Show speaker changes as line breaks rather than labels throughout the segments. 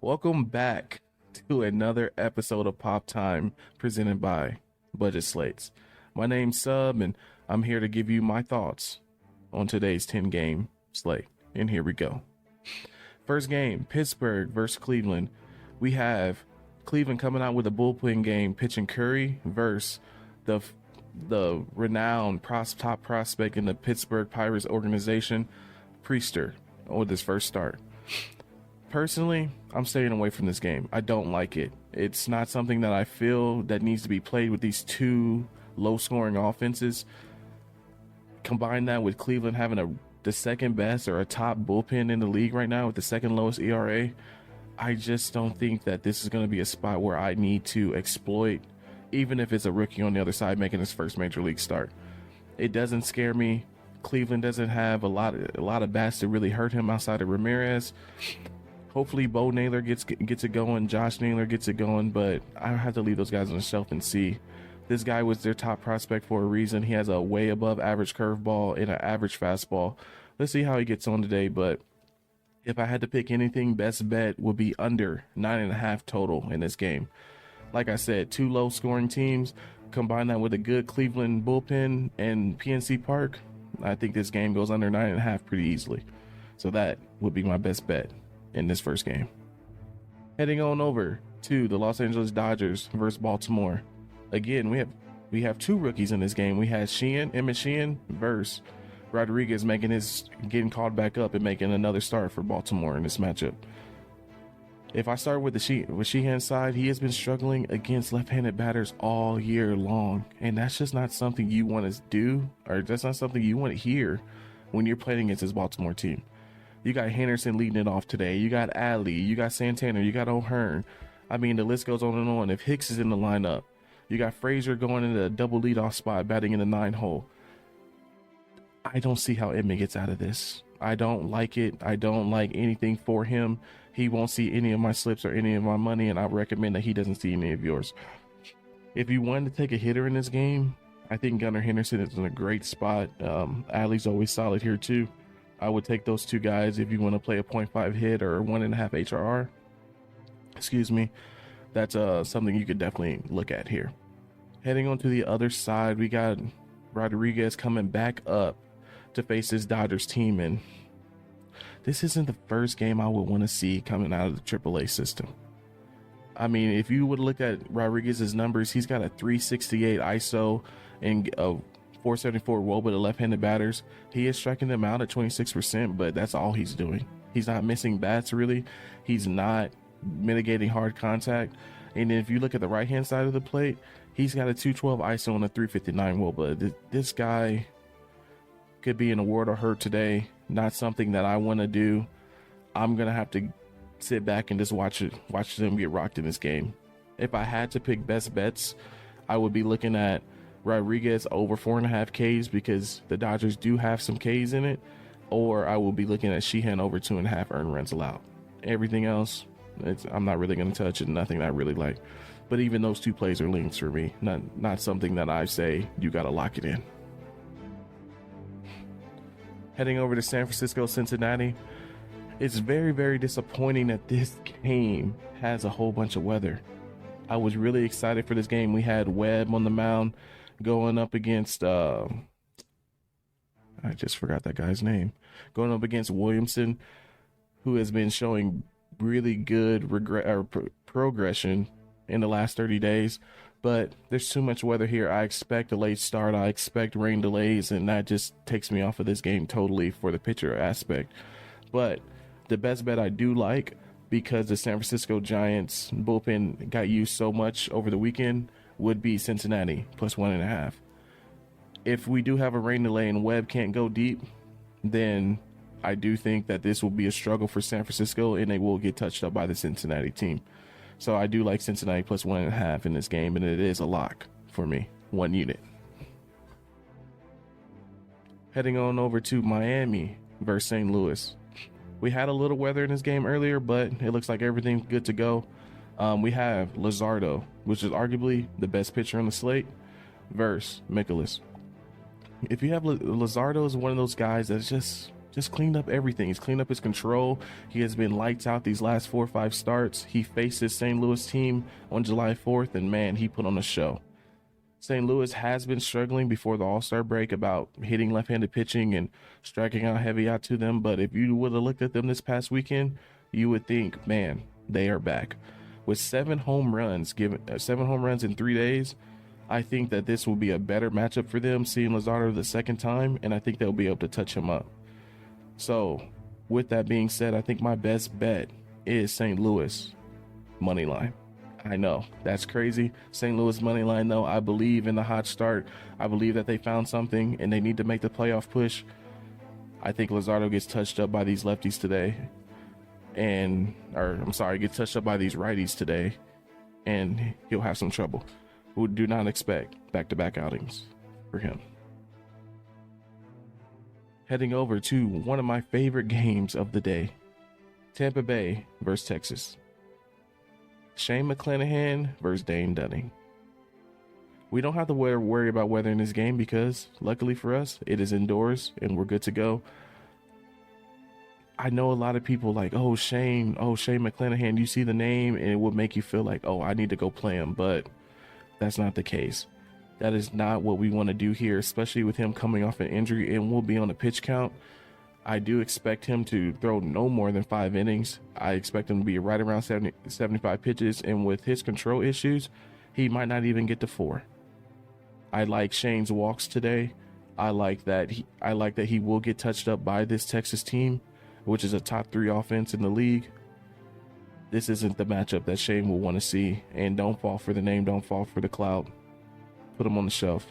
Welcome back to another episode of Pop Time presented by Budget Slates. My name's Sub, and I'm here to give you my thoughts on today's 10-game slate. And here we go. First game, Pittsburgh versus Cleveland. We have Cleveland coming out with a bullpen game, pitching Curry versus the renowned top prospect in the Pittsburgh Pirates organization, Priester, with his first start. Personally, I'm staying away from this game. I don't like it. It's not something that I feel that needs to be played with these two low-scoring offenses. Combine that with Cleveland having the second best or a top bullpen in the league right now with the second lowest ERA. I just don't think that this is going to be a spot where I need to exploit, even if it's a rookie on the other side making his first major league start. It doesn't scare me. Cleveland doesn't have a lot of bats to really hurt him outside of Ramirez. Hopefully Bo Naylor gets it going, Josh Naylor gets it going, but I have to leave those guys on the shelf and see. This guy was their top prospect for a reason. He has a way above average curveball and an average fastball. Let's see how he gets on today, but if I had to pick anything, best bet would be under 9.5 total in this game. Like I said, two low scoring teams, combine that with a good Cleveland bullpen and PNC Park, I think this game goes under 9.5 pretty easily. So that would be my best bet in this first game. Heading on over to the Los Angeles Dodgers versus Baltimore. Again, we have two rookies in this game. We had Emmett Sheehan versus Rodriguez getting called back up and making another start for Baltimore in this matchup. If I start with Sheehan's side, he has been struggling against left-handed batters all year long, and that's just not something you want to do, or that's not something you want to hear when you're playing against this Baltimore team. You got Henderson leading it off today. You got Alley. You got Santana. You got O'Hearn. I mean, the list goes on and on. If Hicks is in the lineup, you got Frazier going into a double leadoff spot, batting in the 9-hole. I don't see how Emmett gets out of this. I don't like it. I don't like anything for him. He won't see any of my slips or any of my money, and I recommend that he doesn't see any of yours. If you wanted to take a hitter in this game, I think Gunnar Henderson is in a great spot. Alley's always solid here too. I would take those two guys if you want to play a 0.5 hit or 1.5 HRR. Excuse me. That's something you could definitely look at here. Heading on to the other side, we got Rodriguez coming back up to face this Dodgers team, and this isn't the first game I would want to see coming out of the AAA system. I mean, if you would look at Rodriguez's numbers, he's got a 368 ISO and a 474 WOBA to left-handed batters. He is striking them out at 26%, but that's all he's doing. He's not missing bats, really. He's not mitigating hard contact. And if you look at the right-hand side of the plate, he's got a 212 ISO and a 359 WOBA. This guy could be an award or hurt today. Not something that I want to do. I'm going to have to sit back and just watch them get rocked in this game. If I had to pick best bets, I would be looking at Rodriguez over 4.5 Ks because the Dodgers do have some Ks in it, or I will be looking at Sheehan over 2.5 earned runs allowed. Everything else, I'm not really going to touch it. Nothing I really like. But even those two plays are links for me. Not something that I say you got to lock it in. Heading over to San Francisco, Cincinnati. It's very, very disappointing that this game has a whole bunch of weather. I was really excited for this game. We had Webb on the mound going up against, I just forgot that guy's name, going up against Williamson, who has been showing really good progression in the last 30 days. But there's too much weather here. I expect a late start. I expect rain delays, and that just takes me off of this game totally for the pitcher aspect. But the best bet I do like, because the San Francisco Giants bullpen got used so much over the weekend, would be Cincinnati plus 1.5. If we do have a rain delay and Webb can't go deep, then I do think that this will be a struggle for San Francisco, and they will get touched up by the Cincinnati team. So I do like Cincinnati plus 1.5 in this game, and it is a lock for me, 1 unit. Heading on over to Miami versus St. Louis. We had a little weather in this game earlier, but it looks like everything's good to go. We have Luzardo, which is arguably the best pitcher on the slate, versus Mikolas. If you have Luzardo, is one of those guys that's just just cleaned up everything. He's cleaned up his control. He has been lights out these last 4 or 5 starts. He faced his St. Louis team on July 4th, and man, he put on a show. St. Louis has been struggling before the All-Star break about hitting left-handed pitching and striking out heavy out to them. But if you would have looked at them this past weekend, you would think, man, they are back. With 7 home runs in 3 days, I think that this will be a better matchup for them, seeing Luzardo the second time, and I think they'll be able to touch him up. So, with that being said, I think my best bet is St. Louis money line. I know that's crazy. St. Louis money line, though. I believe in the hot start. I believe that they found something and they need to make the playoff push. I think Luzardo gets touched up by these lefties today, gets touched up by these righties today, and he'll have some trouble. We do not expect back-to-back outings for him. Heading over to one of my favorite games of the day, Tampa Bay versus Texas. Shane McClanahan versus Dane Dunning. We don't have to worry about weather in this game because, luckily for us, it is indoors and we're good to go. I know a lot of people like, Shane McClanahan, you see the name and it will make you feel like, I need to go play him, but that's not the case. That is not what we want to do here, especially with him coming off an injury and will be on a pitch count. I do expect him to throw no more than 5 innings. I expect him to be right around 75 pitches, and with his control issues, he might not even get to 4. I like Shane's walks today. I like that he will get touched up by this Texas team, which is a top 3 offense in the league. This isn't the matchup that Shane will want to see, and don't fall for the name, don't fall for the clout. Put him on the shelf,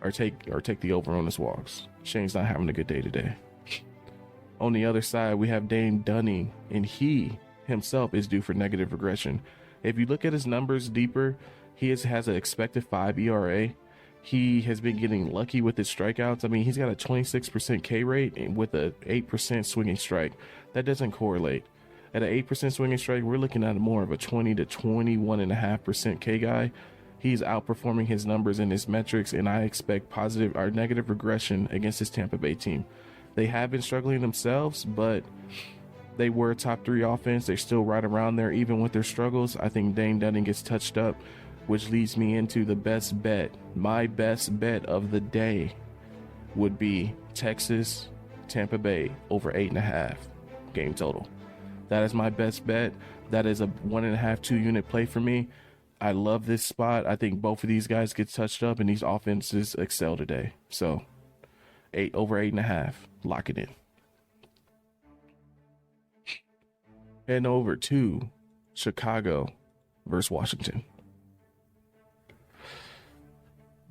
or take the over on his walks. Shane's not having a good day today. On the other side, we have Dane Dunning, and he himself is due for negative regression. If you look at his numbers deeper, he has an expected 5 ERA. He has been getting lucky with his strikeouts. I mean, he's got a 26% K rate and with a 8% swinging strike. That doesn't correlate. At an 8% swinging strike, we're looking at more of a 20 to 21.5% K guy. He's outperforming his numbers and his metrics, and I expect positive or negative regression against this Tampa Bay team. They have been struggling themselves, but they were a top 3 offense. They're still right around there, even with their struggles. I think Dane Dunning gets touched up, which leads me into the best bet. My best bet of the day would be Texas, Tampa Bay over 8.5 game total. That is my best bet. That is a 1.5, 2 unit play for me. I love this spot. I think both of these guys get touched up and these offenses excel today. So over 8.5. Lock it in. Heading over to Chicago versus Washington.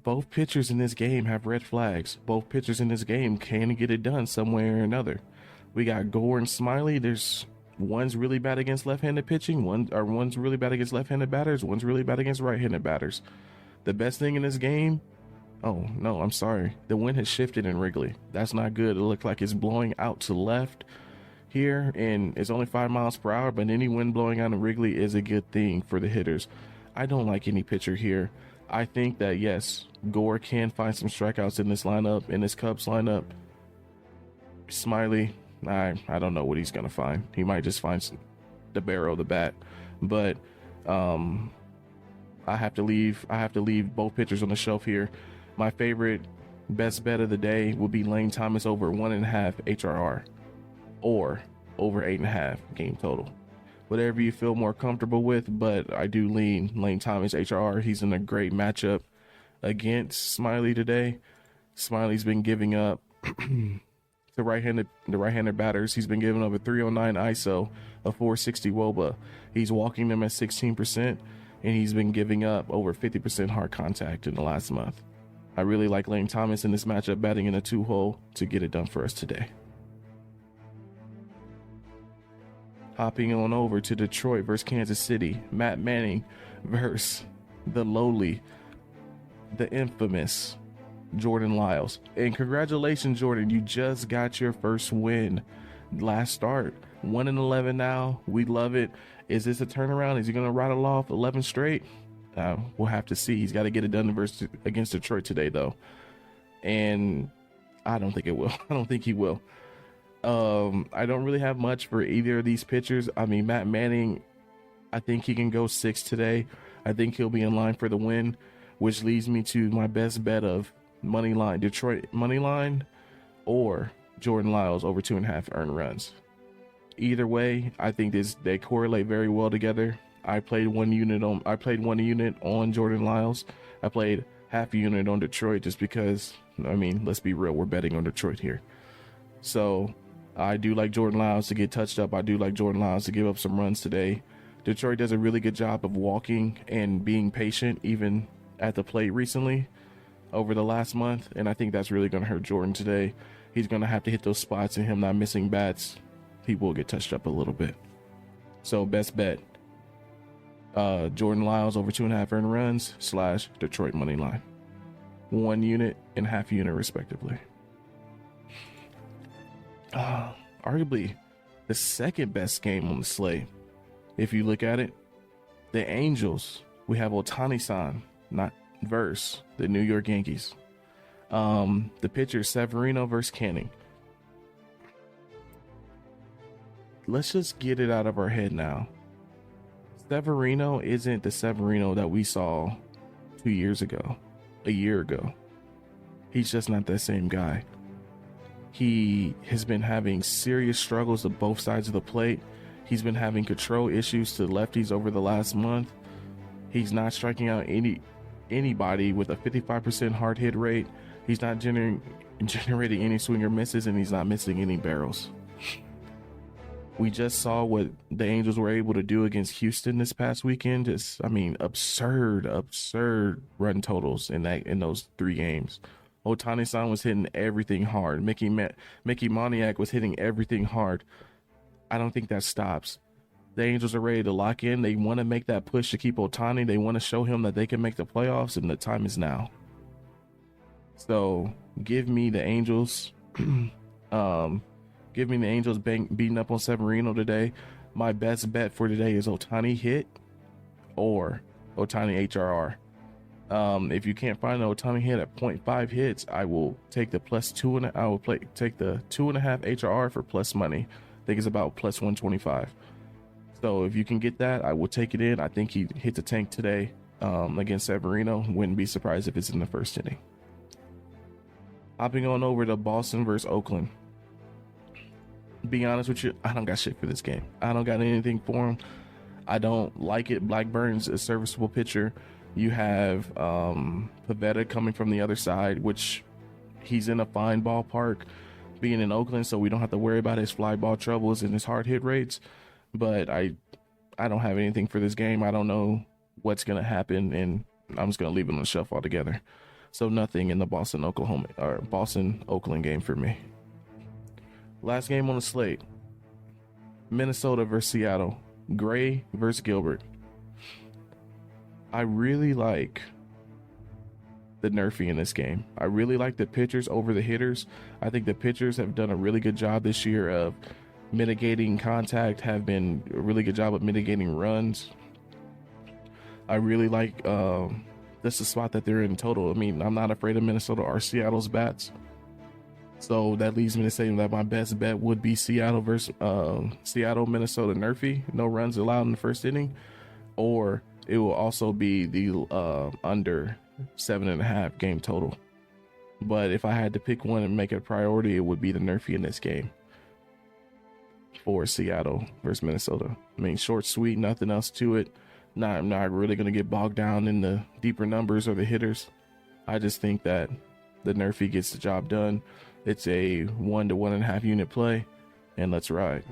Both pitchers in this game have red flags. Both pitchers in this game can get it done some way or another. We got Gore and Smiley. One's really bad against left-handed pitching. One's really bad against left-handed batters. One's really bad against right-handed batters. The best thing in this game, the wind has shifted in Wrigley. That's not good. It looked like it's blowing out to left here, and it's only 5 miles per hour, but any wind blowing out in Wrigley is a good thing for the hitters. I don't like any pitcher here. I think that, yes, Gore can find some strikeouts in this lineup, in this Cubs lineup. Smiley, I don't know what he's going to find. He might just find the barrel of the bat, but I have to leave both pitchers on the shelf here. My favorite best bet of the day will be Lane Thomas over 1.5 HRR or over 8.5 game total. Whatever you feel more comfortable with, but I do lean Lane Thomas HRR. He's in a great matchup against Smiley today. Smiley's been giving up the right-handed batters. He's been giving up a 309 ISO, a 460 WOBA. He's walking them at 16%, and he's been giving up over 50% hard contact in the last month. I really like Lane Thomas in this matchup, batting in a 2-hole to get it done for us today. Hopping on over to Detroit versus Kansas City. Matt Manning versus the lowly, the infamous Jordan Lyles. And congratulations, Jordan. You just got your first win last start. 1-11 now. We love it. Is this a turnaround? Is he going to rattle off 11 straight? We'll have to see. He's got to get it done against Detroit today, though. And I don't think it will. I don't think he will. I don't really have much for either of these pitchers. I mean, Matt Manning, I think he can go 6 today. I think he'll be in line for the win, which leads me to my best bet of money line, Detroit money line, or Jordan Lyles over 2.5 earned runs. Either way, I think they correlate very well together. I played one unit on Jordan Lyles. I played half a unit on Detroit just because, I mean, let's be real, we're betting on Detroit here. So I do like Jordan Lyles to get touched up. I do like Jordan Lyles to give up some runs today. Detroit does a really good job of walking and being patient, even at the plate recently over the last month. And I think that's really going to hurt Jordan today. He's going to have to hit those spots, and him not missing bats, he will get touched up a little bit. So best bet, Jordan Lyles over 2.5 earned runs / Detroit money line. 1 unit and half unit respectively. Arguably the second best game on the slate. If you look at it, the Angels, we have Ohtani-san, not versus the New York Yankees. The pitcher Severino versus Canning. Let's just get it out of our head now. Severino isn't the Severino that we saw 2 years ago, a year ago. He's just not that same guy. He has been having serious struggles to both sides of the plate. He's been having control issues to lefties over the last month. He's not striking out anybody with a 55% hard hit rate. He's not generating any swing or misses, and he's not missing any barrels. We just saw what the Angels were able to do against Houston this past weekend. Just, I mean, absurd run totals in those 3 games. Ohtani-san was hitting everything hard. Mickey Moniak was hitting everything hard. I don't think that stops. The Angels are ready to lock in. They want to make that push to keep Ohtani. They want to show him that they can make the playoffs, and the time is now. So give me the Angels. Give me the Angels beating up on Severino today. My best bet for today is Ohtani hit or Ohtani HRR. If you can't find an Ohtani hit at 0.5 hits, I will take the +2, and take the 2.5 HRR for plus money. I think it's about +125. So if you can get that, I will take it in. I think he hit the tank today against Severino. Wouldn't be surprised if it's in the first inning. Hopping on over to Boston versus Oakland. Be honest with you, I don't got shit for this game. I don't got anything for him. I don't like it. Blackburn's a serviceable pitcher. You have Pivetta coming from the other side, which he's in a fine ballpark being in Oakland, so we don't have to worry about his fly ball troubles and his hard hit rates. But I don't have anything for this game. I don't know what's going to happen, and I'm just going to leave it on the shelf altogether. So nothing in the Boston-Oakland game for me. Last game on the slate, Minnesota versus Seattle, Gray versus Gilbert. I really like the Nerfy in this game. I really like the pitchers over the hitters. I think the pitchers have done a really good job this year of mitigating contact, have been a really good job of mitigating runs. I really like this is the spot that they're in total. I mean, I'm not afraid of Minnesota or Seattle's bats. So that leads me to say that my best bet would be Seattle versus Minnesota Nerfy. No runs allowed in the first inning. Or it will also be the under 7.5 game total. But if I had to pick one and make it a priority, it would be the Nerfy in this game for Seattle versus Minnesota. I mean, short, sweet, nothing else to it. I'm not really going to get bogged down in the deeper numbers or the hitters. I just think that the Nerfy gets the job done. It's a 1 to 1.5 unit play, and let's ride.